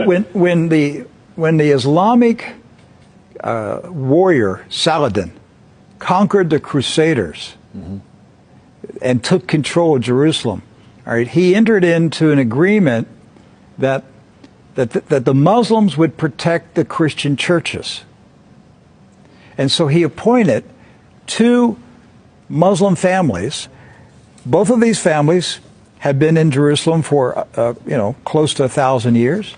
When the Islamic warrior Saladin conquered the Crusaders and took control of Jerusalem, all right, he entered into an agreement that the Muslims would protect the Christian churches. And so he appointed two Muslim families. Both of these families have been in Jerusalem for, close to 1,000 years.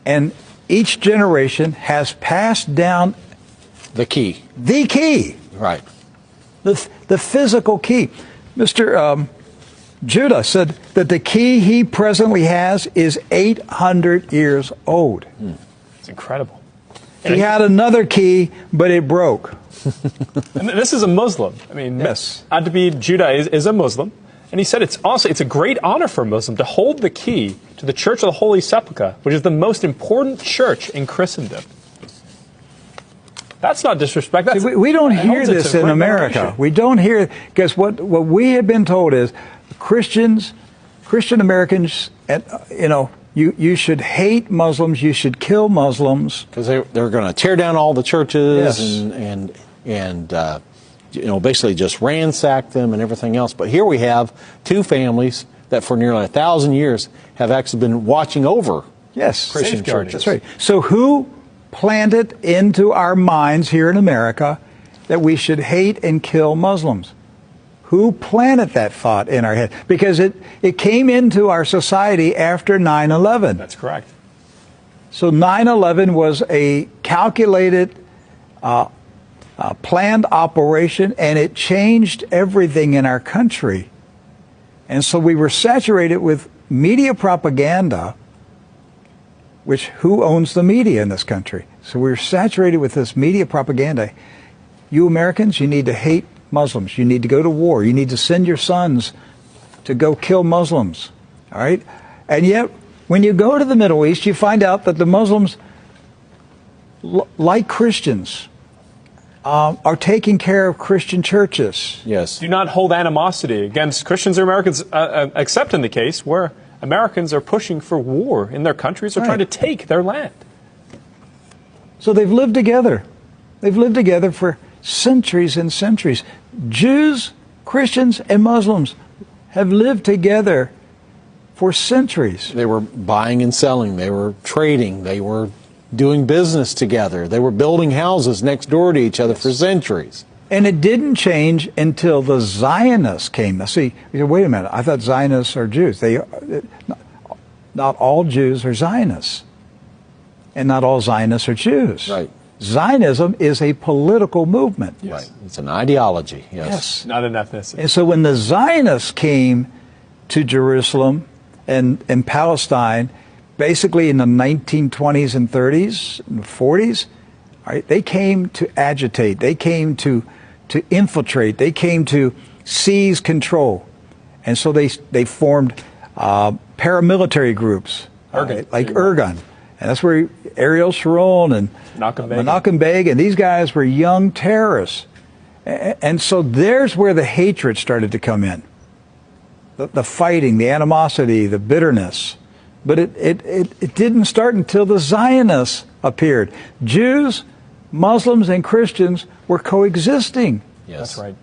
And each generation has passed down the key. The key. Right. The physical key. Mr. Judah said that the key he presently has is 800 years old. It's incredible. He had another key, but it broke. And this is a Muslim. I mean, yes. Adbi Judah is a Muslim. And he said it's a great honor for a Muslim to hold the key to the Church of the Holy Sepulchre, which is the most important church in Christendom. That's not disrespect. That's, we don't hear this in America. We don't hear, because what we have been told is Christian Americans, you should hate Muslims, you should kill Muslims. Because they're going to tear down all the churches and basically just ransack them and everything else. But here we have two families that for nearly 1,000 years have actually been watching over Christian churches. That's right. So who planted into our minds here in America that we should hate and kill Muslims? Who planted that thought in our head? Because it came into our society after 9/11. That's correct. So 9/11 was a calculated, planned operation, and it changed everything in our country. And so we were saturated with media propaganda, which who owns the media in this country? So we're saturated with this media propaganda. You Americans, you need to hate Muslims. You need to go to war. You need to send your sons to go kill Muslims. All right? And yet, when you go to the Middle East, you find out that the Muslims, like Christians, are taking care of Christian churches. Yes. Do not hold animosity against Christians or Americans, except in the case where Americans are pushing for war in their countries or trying to take their land. So they've lived together. They've lived together for centuries and centuries. Jews, Christians, and Muslims have lived together for centuries. They were buying and selling. They were trading. They were doing business together. They were building houses next door to each other for centuries. And it didn't change until the Zionists came. Now, see, you say, wait a minute, I thought Zionists are Jews. Not all Jews are Zionists. And not all Zionists are Jews. Right. Zionism is a political movement. Yes. Right. It's an ideology. Yes. Not an ethnicity. And so when the Zionists came to Jerusalem and Palestine, basically in the 1920s and 30s and 40s, right, they came to agitate. They came to infiltrate. They came to seize control. And so they formed paramilitary groups, like Irgun. And that's where Ariel Sharon and Menachem Begin, and these guys were young terrorists. And so there's where the hatred started to come in. The fighting, the animosity, the bitterness. But it didn't start until the Zionists appeared. Jews, Muslims, and Christians were coexisting. Yes. That's right.